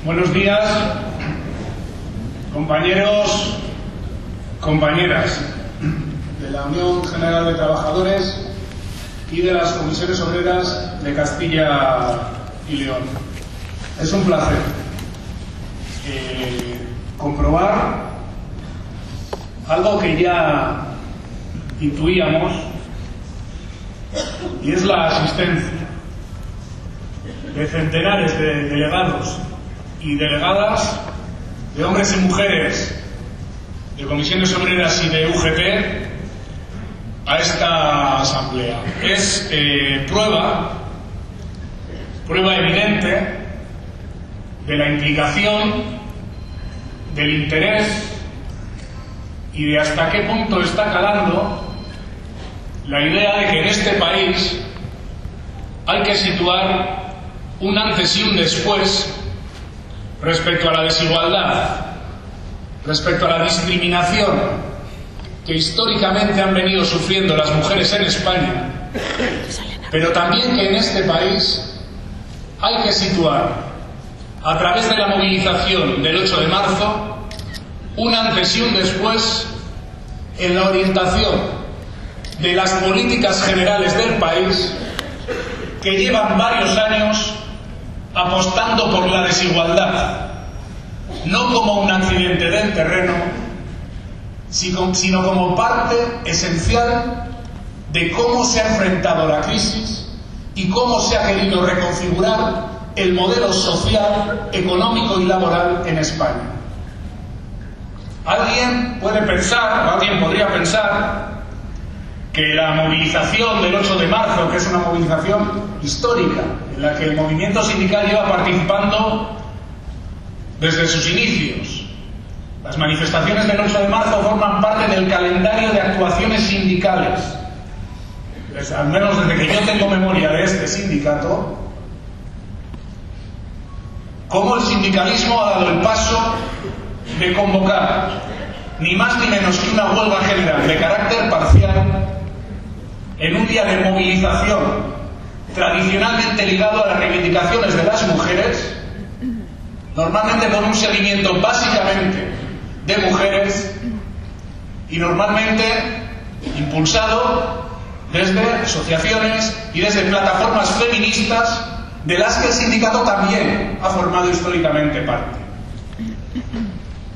Buenos días, compañeros, compañeras de la Unión General de Trabajadores y de las Comisiones Obreras de Castilla y León. Es un placer comprobar algo que ya intuíamos, y es la asistencia de centenares de delegados y delegadas, de hombres y mujeres de comisiones obreras y de UGT a esta asamblea. Es prueba evidente de la implicación, del interés y de hasta qué punto está calando la idea de que en este país hay que situar un antes y un después respecto a la desigualdad, respecto a la discriminación que históricamente han venido sufriendo las mujeres en España, pero también que en este país hay que situar, a través de la movilización del 8 de marzo, un antes y un después en la orientación de las políticas generales del país que llevan varios años apostando por la desigualdad, no como un accidente del terreno, sino como parte esencial de cómo se ha enfrentado la crisis y cómo se ha querido reconfigurar el modelo social, económico y laboral en España. Alguien puede pensar, o alguien podría pensar, que la movilización del 8 de marzo, que es una movilización histórica, en la que el movimiento sindical lleva participando desde sus inicios. Las manifestaciones del 8 de marzo forman parte del calendario de actuaciones sindicales. Pues, al menos desde que yo tengo memoria de este sindicato, cómo el sindicalismo ha dado el paso de convocar ni más ni menos que una huelga general de carácter parcial en un día de movilización tradicionalmente ligado a las reivindicaciones de las mujeres, normalmente con un seguimiento básicamente de mujeres y normalmente impulsado desde asociaciones y desde plataformas feministas de las que el sindicato también ha formado históricamente parte.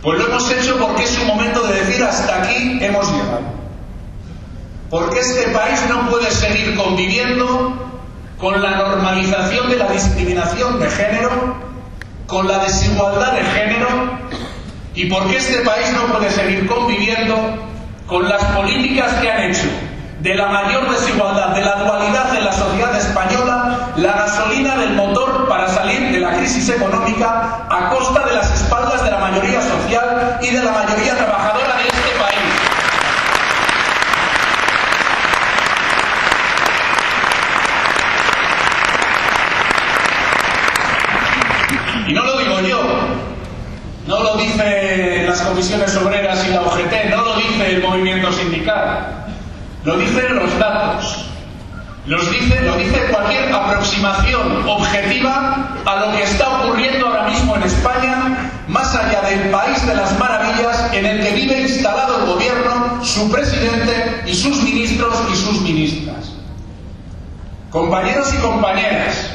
Pues lo hemos hecho porque es un momento de decir hasta aquí hemos llegado. Porque este país no puede seguir conviviendo con la normalización de la discriminación de género, con la desigualdad de género, y porque este país no puede seguir conviviendo con las políticas que han hecho de la mayor desigualdad, de la dualidad de la sociedad española, la gasolina del motor para salir de la crisis económica a costa de las espaldas de la mayoría social y de la mayoría trabajadora de este país. Y no lo digo yo, no lo dicen las comisiones obreras y la UGT, no lo dice el movimiento sindical. Lo dicen los datos, lo dice cualquier aproximación objetiva a lo que está ocurriendo ahora mismo en España, más allá del país de las maravillas en el que vive instalado el gobierno, su presidente y sus ministros y sus ministras. Compañeros y compañeras,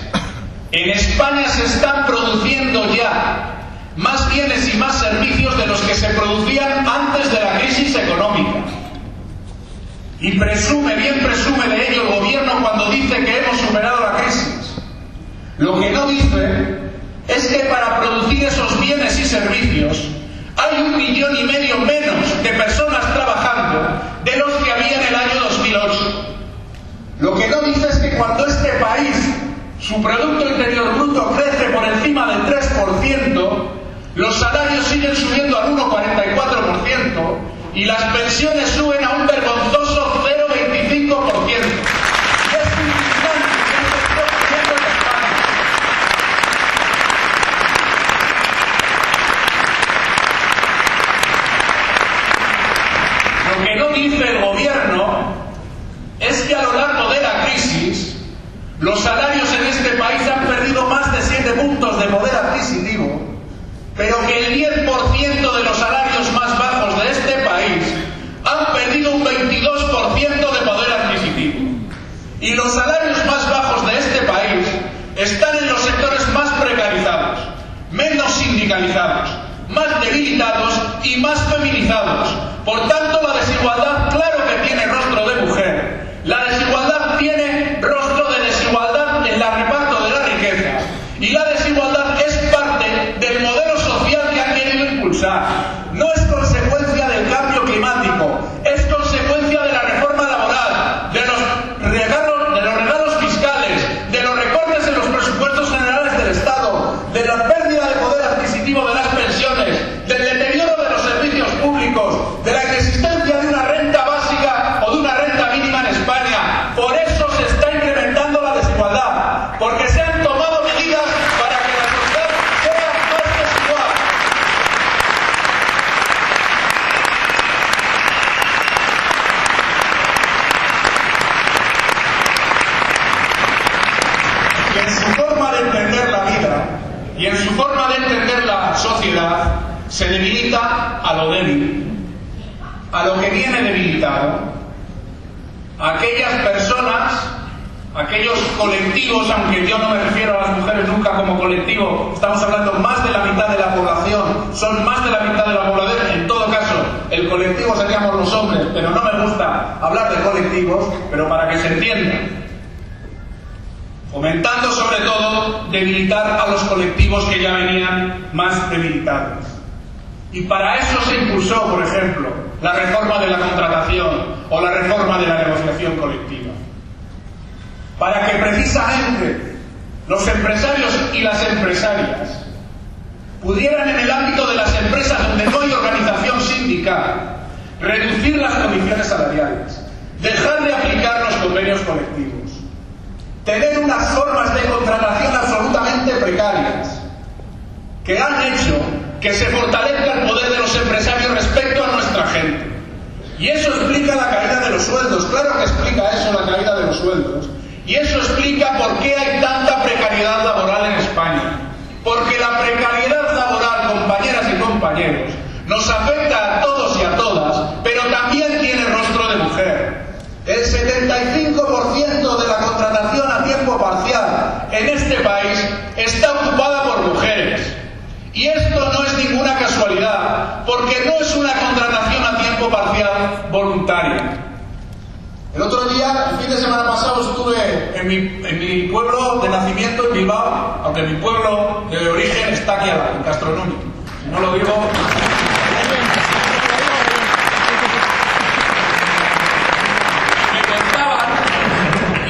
en España se están produciendo ya más bienes y más servicios de los que se producían antes de la crisis económica. Y bien presume de ello el gobierno cuando dice que hemos superado la crisis. Lo que no dice es que para producir esos bienes y servicios hay 1,5 millones menos de personas trabajando de los que había en el año 2008. Lo que no dice es que cuando este país, su Producto Interior Bruto crece por encima del 3%, los salarios siguen subiendo al 1,44% y las pensiones suben a un vergonzoso 0,25%. Y es indignante que esto esté ocurriendo en España. Lo que no dice el gobierno es que a lo largo de la crisis los salarios en este país han perdido más de 7 puntos de poder adquisitivo Y los salarios más bajos de este país están en los sectores más precarizados, menos sindicalizados, más debilitados y más feminizados. Por tanto, la desigualdad, claro que tiene rostro de mujer. La desigualdad tiene rostro de desigualdad en el reparto de la riqueza. Y la desigualdad es parte del modelo social que han querido impulsar. No es consecuencia del cambio climático, es consecuencia de la reforma laboral, de los regalos fiscales, de los recortes en los presupuestos generales del Estado, de la pérdida de poder adquisitivo de las pensiones, del deterioro de los servicios públicos, de la inexistencia de una renta básica o de una renta mínima en España. Por eso se está incrementando la desigualdad, porque se han tomado medidas para que la sociedad sea más desigual. Y en su forma de entender la vida y en su forma de entender la sociedad se debilita a lo débil, a lo que viene debilitado, a aquellas personas, aquellos colectivos, aunque yo no me refiero a las mujeres nunca como colectivo, estamos hablando más de la mitad de la población, son más de la mitad de la población, en todo caso el colectivo seríamos los hombres, pero no me gusta hablar de colectivos, pero para que se entienda, fomentando sobre todo debilitar a los colectivos que ya venían más debilitados. Y para eso se impulsó, por ejemplo, la reforma de la contratación o la reforma de la negociación colectiva. Para que precisamente los empresarios y las empresarias pudieran, en el ámbito de las empresas donde no hay organización sindical, reducir las condiciones salariales, dejar de aplicar los convenios colectivos, tener unas formas de contratación absolutamente precarias que han hecho que se fortalezca el poder de los empresarios respecto a nuestra gente. Y eso explica la caída de los sueldos, claro que explica eso, la caída de los sueldos. Y eso explica por qué hay tanta precariedad laboral en España. Porque la precariedad laboral, compañeras y compañeros, nos afecta a todos y a todas, pero también tiene rostro de mujer. El 75% de la contratación a tiempo parcial en este país está ocupada por mujeres. Y esto no es ninguna casualidad, porque no es una contratación a tiempo parcial voluntaria. El otro día, el fin de semana pasado, estuve en mi pueblo de nacimiento, en Bilbao, aunque mi pueblo de origen está aquí al lado, en Castronúmico. Si no lo digo...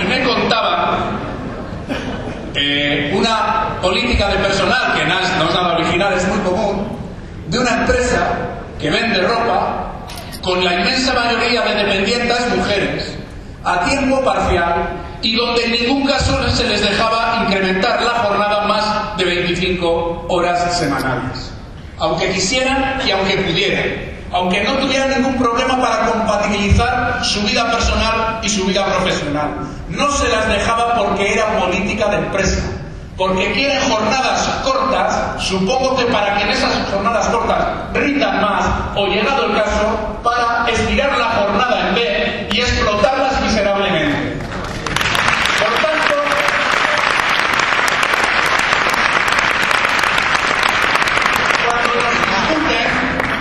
Me contaban una política de personal que no es nada original, es muy común, de una empresa que vende ropa con la inmensa mayoría de dependientes mujeres a tiempo parcial y donde en ningún caso se les dejaba incrementar la jornada más de 25 horas semanales, aunque quisieran y aunque pudieran, aunque no tuvieran ningún problema para compatibilizar su vida personal y su vida profesional. No se las dejaba porque era política de empresa, porque quieren jornadas cortas, supongo que para que en esas jornadas cortas rindan más, o llegado el caso, para estirar la jornada en B y explotarlas miserablemente. Por tanto, cuando nos discuten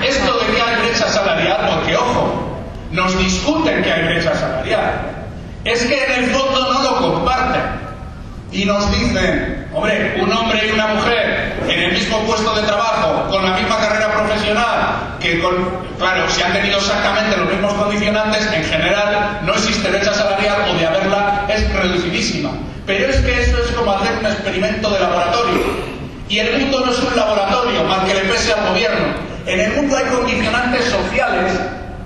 esto de que hay brecha salarial, porque ojo, nos discuten que hay brecha salarial, es que en el fondo no lo comparten y nos dicen, hombre, un hombre y una mujer en el mismo puesto de trabajo, con la misma carrera profesional, claro, si han tenido exactamente los mismos condicionantes, en general no existe brecha salarial, o de haberla es reducidísima. Pero es que eso es como hacer un experimento de laboratorio, y el mundo no es un laboratorio, mal que le pese al gobierno. En el mundo hay condicionantes sociales,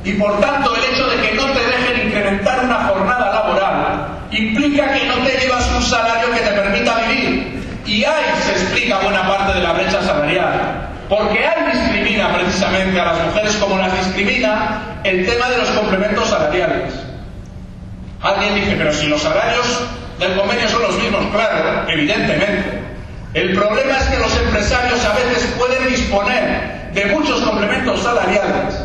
y por tanto el hecho de que no te dejen incrementar una jornada laboral implica que no te llevas un salario que te permita vivir. Y ahí se explica buena parte de la brecha salarial, porque ahí discrimina precisamente a las mujeres como las discrimina el tema de los complementos salariales. Alguien dice, pero si los salarios del convenio son los mismos, claro, evidentemente. El problema es que los empresarios a veces pueden disponer de muchos complementos salariales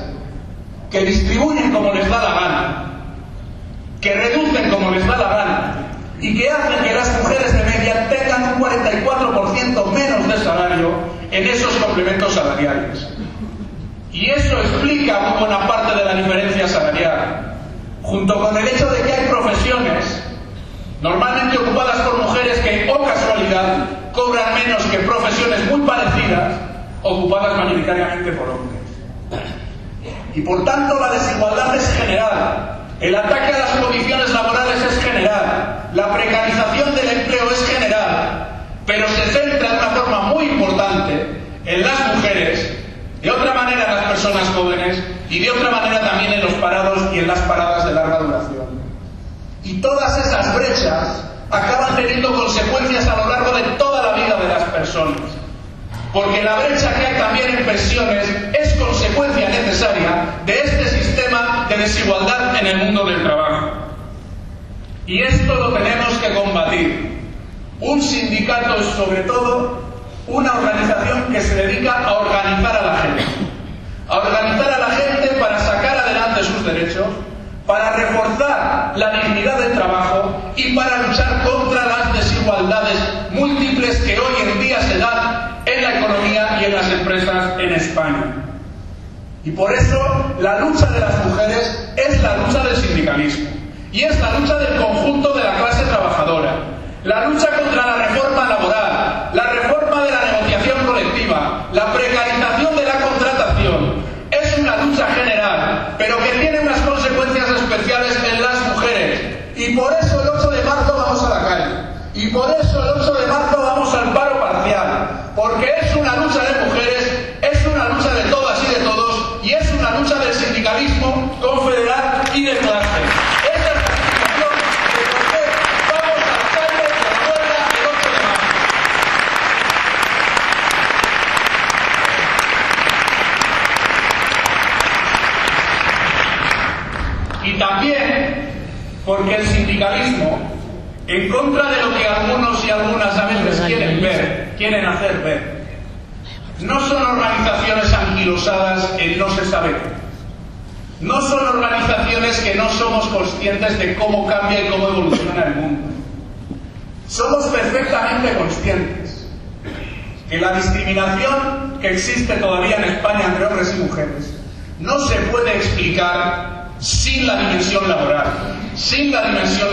que distribuyen como les da la gana, que reducen como les da la gana, y que hacen que las mujeres de media tengan un 44% menos de salario en esos complementos salariales. Y eso explica muy buena parte de la diferencia salarial, junto con el hecho de que hay profesiones normalmente ocupadas por mujeres que, oh casualidad, cobran menos que profesiones muy parecidas, ocupadas mayoritariamente por hombres. Y por tanto la desigualdad es general, el ataque a las condiciones laborales es general, la precarización del empleo es general, pero se centra de una forma muy importante en las mujeres, de otra manera en las personas jóvenes y de otra manera también en los parados y en las paradas de larga duración. Y todas esas brechas acaban teniendo consecuencias a lo largo de toda la vida de las personas. Porque la brecha que hay también en pensiones es consecuencia necesaria de este sistema de desigualdad en el mundo del trabajo. Y esto lo tenemos que combatir. Un sindicato es sobre todo una organización que se dedica a organizar a la gente. A organizar a la gente para sacar adelante sus derechos, para reforzar la dignidad del trabajo y para luchar contra las desigualdades múltiples que hoy en día se dan en la economía y en las empresas en España. Y por eso la lucha de las mujeres es la lucha del sindicalismo y es la lucha del conjunto de la clase trabajadora, la lucha contra la reforma laboral, la reforma de la negociación colectiva, la precarización de la contratación. Es una lucha general, pero que tiene unas consecuencias especiales en las mujeres. Y por eso el 8 de marzo vamos a la calle. Y por eso el 8 de marzo vamos al paro parcial. Porque es una lucha de mujeres, es una lucha de todas y de todos, y es una lucha del sindicalismo confederal y de clase. Esa es la explicación de por qué vamos a la calle de la huelga el 8 de marzo. Y también porque el sindicalismo, en contra de lo que algunos y algunas a veces quieren hacer ver, no son organizaciones anquilosadas en no se sabe qué. No son organizaciones que no somos conscientes de cómo cambia y cómo evoluciona el mundo. Somos perfectamente conscientes que la discriminación que existe todavía en España entre hombres y mujeres no se puede explicar sin la dimensión laboral, sin la dimensión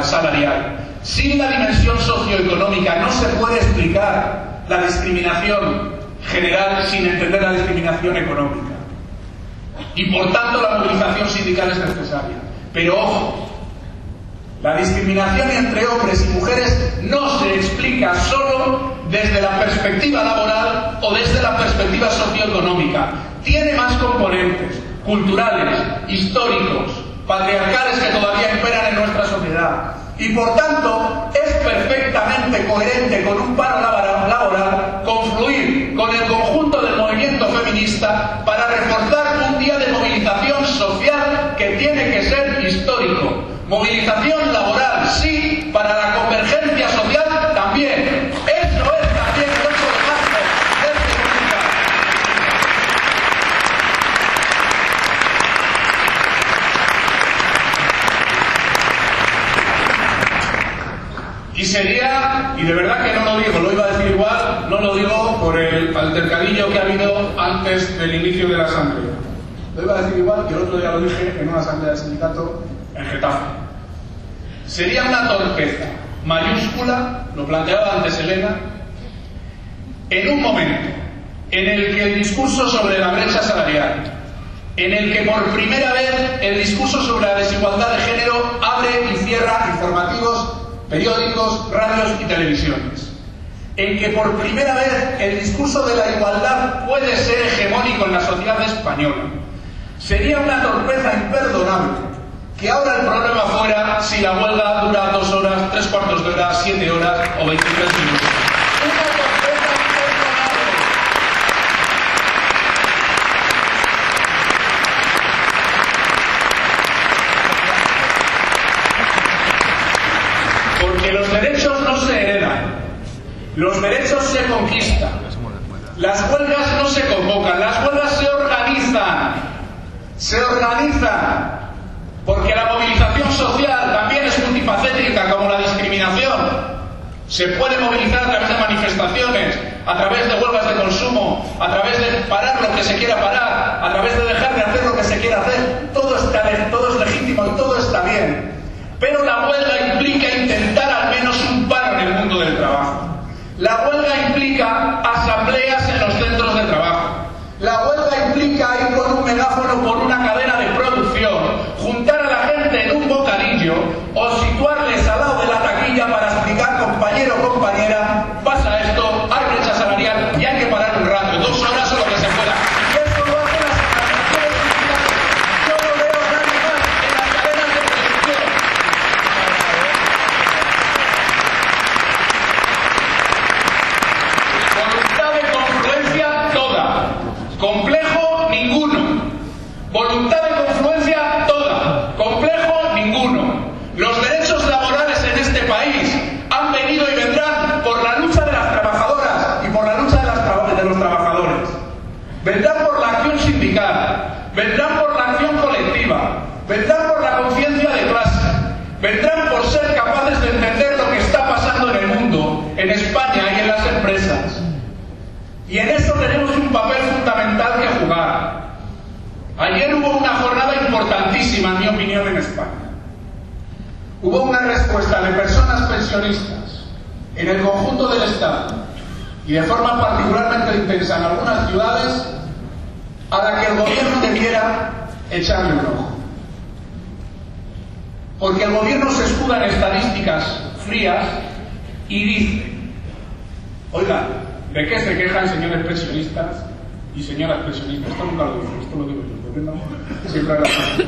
salarial, sin la dimensión socioeconómica. No se puede explicar la discriminación general sin entender la discriminación económica. Y por tanto la movilización sindical es necesaria. Pero ojo, la discriminación entre hombres y mujeres no se explica solo desde la perspectiva laboral o desde la perspectiva socioeconómica. Tiene más componentes culturales, históricos, patriarcales que todavía imperan en nuestra sociedad. Y por tanto es perfectamente coherente con un paro laboral confluir con el conjunto del movimiento feminista para reforzar un día de movilización social que tiene que ser histórico. Movilización laboral, sí, para la convergencia social también. Eso es también el 8 de marzo de este sindicato. Y sería, y de verdad que no lo digo, lo iba a decir igual, no lo digo por el altercadillo que ha habido antes del inicio de la asamblea. Lo iba a decir igual, que el otro día lo dije en una asamblea del sindicato en Getafe. Sería una torpeza mayúscula, lo planteaba antes Elena, en un momento en el que el discurso sobre la brecha salarial, en el que por primera vez el discurso sobre la desigualdad de género abre y cierra informativos, periódicos, radios y televisiones, en que por primera vez el discurso de la igualdad puede ser hegemónico en la sociedad española. Sería una torpeza imperdonable que ahora el problema fuera si la huelga dura 2 horas, 3/4 de hora, 7 horas o 23 minutos. Una torpeza imperdonable. Porque los derechos no se heredan, los derechos se conquistan. Las huelgas no se convocan, las huelgas se organizan. Se organizan. Porque la movilización social también es multifacética, como la discriminación. Se puede movilizar a través de manifestaciones, a través de huelgas de consumo, a través de parar lo que se quiera parar, a través de dejar de hacer lo que se quiera hacer. Todo es legítimo y todo está bien. Pero la huelga implica intentar al menos un paro en el mundo del trabajo. La huelga implica asambleas en los centros de trabajo. La huelga implica ir con un megáfono por una cadena de producción, juntar a la gente en un bocadillo o situarles al lado de la taquilla para explicar, compañero o compañera, pasa esto, hay brecha salarial y hay que parar un rato, 2 horas o lo que se pueda. Y esto lo hacen las organizaciones sindicales. Yo no veo a nadie más en las cadenas de producción. Voluntad de confluencia toda. Complejo ninguno. Voluntad de confluencia toda. Complejo ninguno. Los derechos laborales en este país han venido y vendrán por la lucha de las trabajadoras y por la lucha de los trabajadores. Vendrán por la acción sindical, vendrán por la acción colectiva, vendrán por la conciencia de clase, vendrán por ser capaces de entender lo que está pasando en el mundo, en España y en las empresas. Y en eso tenemos un papel fundamental que jugar. Ayer hubo una jornada importantísima, en mi opinión, en España. Hubo una respuesta de personas pensionistas en el conjunto del Estado y de forma particularmente intensa en algunas ciudades a la que el gobierno debiera echarle un ojo. Porque el gobierno se escuda en estadísticas frías y dice: oiga, ¿de qué se quejan señores pensionistas y señoras pensionistas? Esto nunca lo digo, esto lo digo yo, el gobierno siempre habla de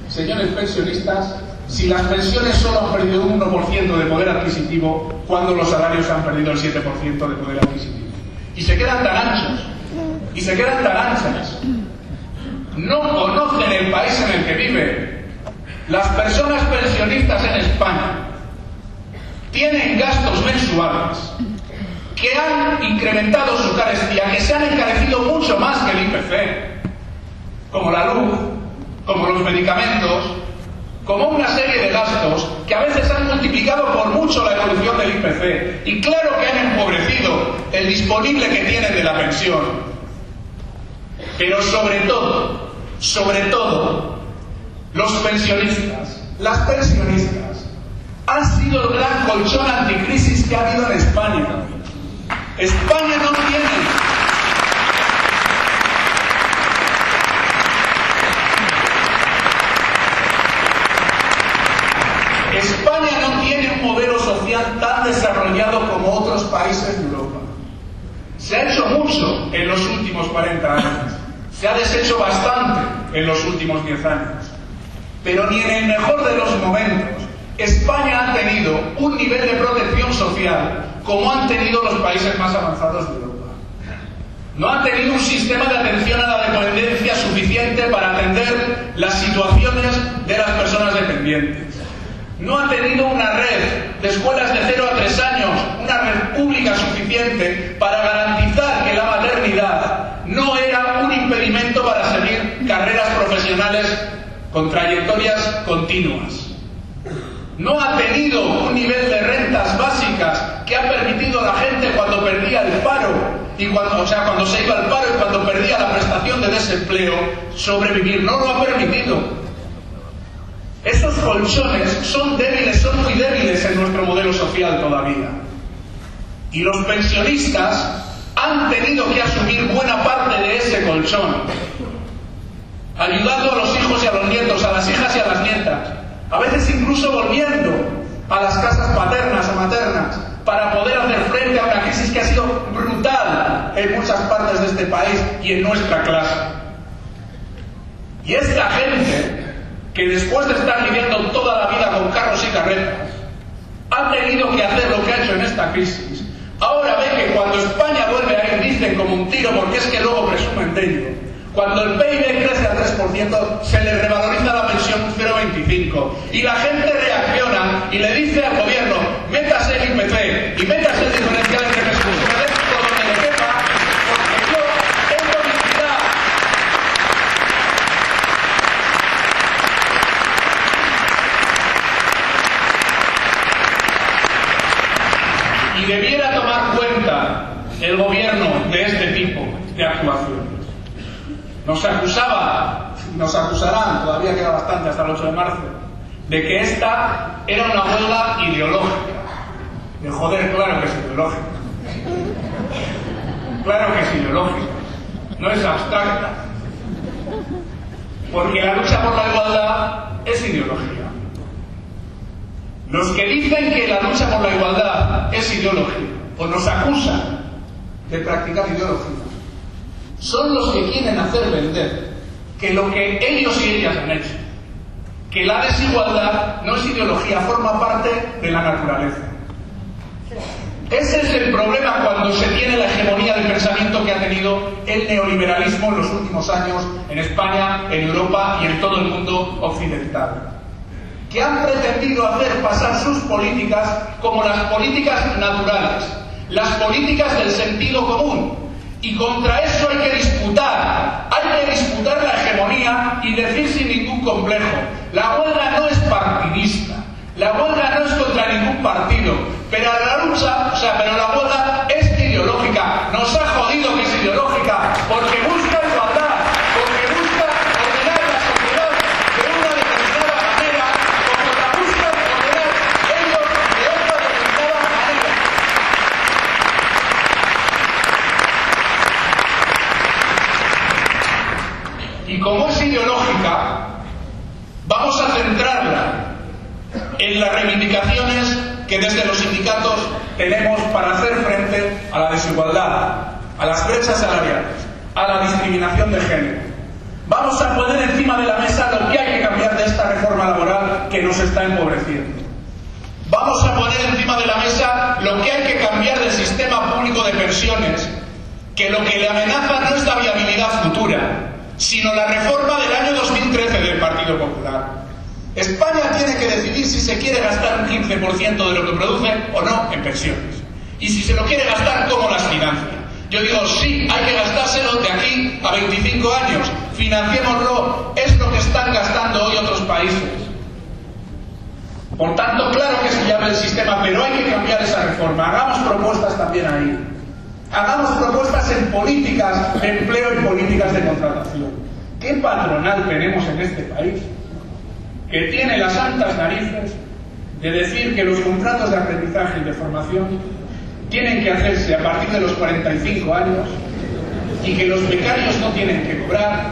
señores pensionistas, si las pensiones solo han perdido un 1% de poder adquisitivo, cuando los salarios han perdido el 7% de poder adquisitivo. Y se quedan tan anchos, y se quedan tan anchas. No conocen el país en el que viven. Las personas pensionistas en España tienen gastos mensuales que han incrementado su carestía, que se han encarecido mucho más que el IPC, como la luz, como los medicamentos, como una serie de gastos que a veces han multiplicado por mucho la evolución del IPC, y claro que han empobrecido el disponible que tienen de la pensión. Pero sobre todo, los pensionistas, las pensionistas, han sido el gran colchón anticrisis que ha habido en España. España no tiene un modelo social tan desarrollado como otros países de Europa. Se ha hecho mucho en los últimos 40 años. Se ha deshecho bastante en los últimos 10 años. Pero ni en el mejor de los momentos España ha tenido un nivel de protección social como han tenido los países más avanzados de Europa. No ha tenido un sistema de atención a la dependencia suficiente para atender las situaciones de las personas dependientes. No ha tenido una red de escuelas de 0 a 3 años, una red pública suficiente para garantizar que la maternidad no era un impedimento para seguir carreras profesionales con trayectorias continuas. No ha tenido un nivel de rentas básicas que ha permitido a la gente cuando perdía el paro, cuando se iba al paro y cuando perdía la prestación de desempleo, sobrevivir. No lo ha permitido. Esos colchones son débiles, son muy débiles en nuestro modelo social todavía. Y los pensionistas han tenido que asumir buena parte de ese colchón, ayudando a los hijos y a los nietos, a las hijas y a las nietas, a veces incluso volviendo a las casas paternas o maternas para poder hacer frente a una crisis que ha sido brutal en muchas partes de este país y en nuestra clase. Y es la gente que después de estar viviendo toda la vida con carros y carretas, ha tenido que hacer lo que ha hecho en esta crisis. Ahora ve que cuando España vuelve a ir, dicen como un tiro, porque es que luego presumen de ello. Cuando el PIB crece al 3%, se le revaloriza la pensión un 0,25. Y la gente reacciona y le dice al gobierno: métase el IPC y métase el diferencial entre pensiones por donde le quepa, porque yo tengo dignidad. el gobierno de este tipo de actuaciones. Nos acusarán, todavía queda bastante hasta el 8 de marzo, de que esta era una huelga ideológica. De joder, claro que es ideológica. Claro que es ideológica. No es abstracta. Porque la lucha por la igualdad es ideología. Los que dicen que la lucha por la igualdad es ideología, o nos acusan de practicar ideología, son los que quieren hacer vender que lo que ellos y ellas han hecho, que la desigualdad no es ideología, forma parte de la naturaleza. Ese es el problema cuando se tiene la hegemonía del pensamiento que ha tenido el neoliberalismo en los últimos años en España, en Europa y en todo el mundo occidental, que han pretendido hacer pasar sus políticas como las políticas naturales, las políticas del sentido común, y contra eso hay que disputar la hegemonía y decir sin ningún complejo: la huelga no es partidista, la huelga no es contra ningún partido, pero la huelga es ideológica. Nos ha jodido que es ideológica, porque busca igualdad, porque busca ordenar la sociedad de una determinada manera, como la buscan ordenar ellos de otra determinada manera. Y como es ideológica, vamos a centrarla en las reivindicaciones que desde los sindicatos tenemos para hacer frente a la desigualdad, a las brechas salariales, a la discriminación de género. Vamos a poner encima de la mesa lo que hay que cambiar de esta reforma laboral que nos está empobreciendo. Vamos a poner encima de la mesa lo que hay que cambiar del sistema público de pensiones, que lo que le amenaza no es la viabilidad futura, sino la reforma del año 2013 del Partido Popular. España tiene que decidir si se quiere gastar un 15% de lo que produce o no en pensiones. Y si se lo quiere gastar, ¿cómo las financia? Yo digo, sí, hay que gastárselo de aquí a 25 años. Financiémoslo. Es lo que están gastando hoy otros países. Por tanto, claro que se llama el sistema, pero hay que cambiar esa reforma. Hagamos propuestas también ahí. Hagamos propuestas en políticas de empleo y políticas de contratación. ¿Qué patronal tenemos en este país que tiene las santas narices de decir que los contratos de aprendizaje y de formación tienen que hacerse a partir de los 45 años y que los becarios no tienen que cobrar?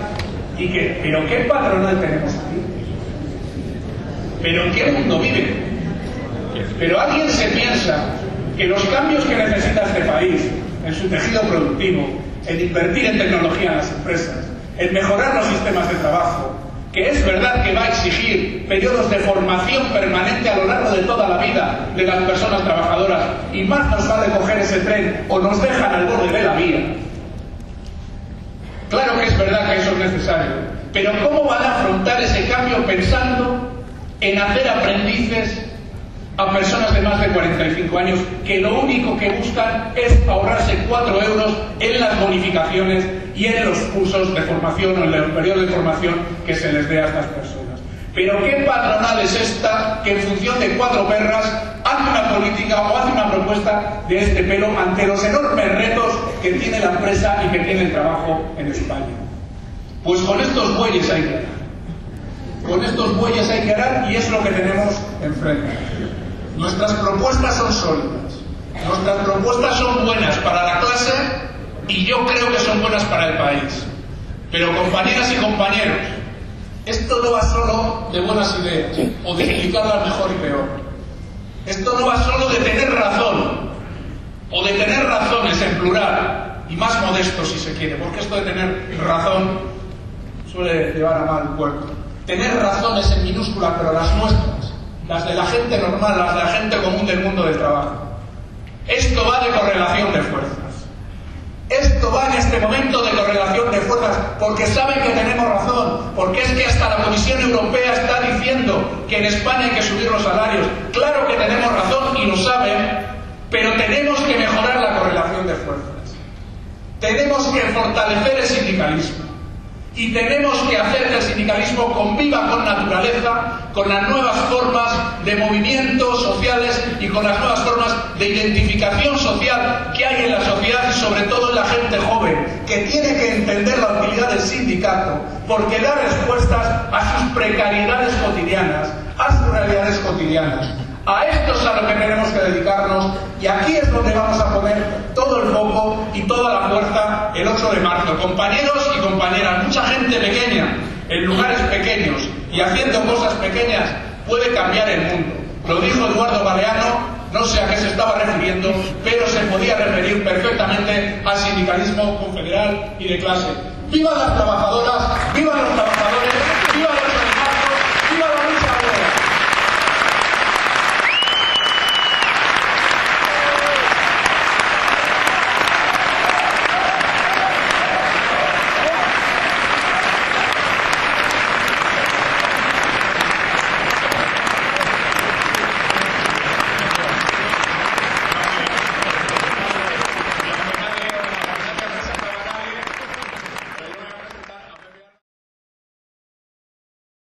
¿Pero qué patronal tenemos aquí? ¿Pero en qué mundo vive? ¿Pero alguien se piensa que los cambios que necesita este país en su tejido productivo, en invertir en tecnología en las empresas, en mejorar los sistemas de trabajo, que es verdad que va a exigir periodos de formación permanente a lo largo de toda la vida de las personas trabajadoras, y más nos vale coger ese tren o nos dejan al borde de la vía? Claro que es verdad que eso es necesario, pero ¿cómo van a afrontar ese cambio pensando en hacer aprendices a personas de más de 45 años que lo único que buscan es ahorrarse 4 euros en las bonificaciones y en los cursos de formación o en el periodo de formación que se les dé a estas personas? ¿Pero qué patronal es esta que en función de 4 perras hace una política o hace una propuesta de este pelo ante los enormes retos que tiene la empresa y que tiene el trabajo en España? Pues con estos bueyes hay que arar. Con estos bueyes hay que arar, y es lo que tenemos enfrente. Nuestras propuestas son sólidas, nuestras propuestas son buenas para la clase y yo creo que son buenas para el país. Pero, compañeras y compañeros, esto no va solo de buenas ideas o de explicarlas mejor y peor. Esto no va solo de tener razón o de tener razones en plural y más modesto si se quiere, porque esto de tener razón suele llevar a mal el cuerpo. Tener razones en minúscula, pero las nuestras, las de la gente normal, las de la gente común del mundo del trabajo. Esto va de correlación de fuerzas. Esto va en este momento de correlación de fuerzas, porque saben que tenemos razón, porque es que hasta la Comisión Europea está diciendo que en España hay que subir los salarios. Claro que tenemos razón y lo saben, pero tenemos que mejorar la correlación de fuerzas. Tenemos que fortalecer el sindicalismo. Y tenemos que hacer que el sindicalismo conviva con naturaleza, con las nuevas formas de movimientos sociales y con las nuevas formas de identificación social que hay en la sociedad y sobre todo en la gente joven, que tiene que entender la utilidad del sindicato porque da respuestas a sus precariedades cotidianas, a sus realidades cotidianas. A esto es a lo que tenemos que dedicarnos y aquí es donde vamos a poner todo el foco y toda la fuerza el 8 de marzo. Compañeros y compañeras, mucha gente pequeña, en lugares pequeños y haciendo cosas pequeñas puede cambiar el mundo. Lo dijo Eduardo Galeano, no sé a qué se estaba refiriendo, pero se podía referir perfectamente al sindicalismo confederal y de clase. ¡Viva las trabajadoras! ¡Viva los trabajadores!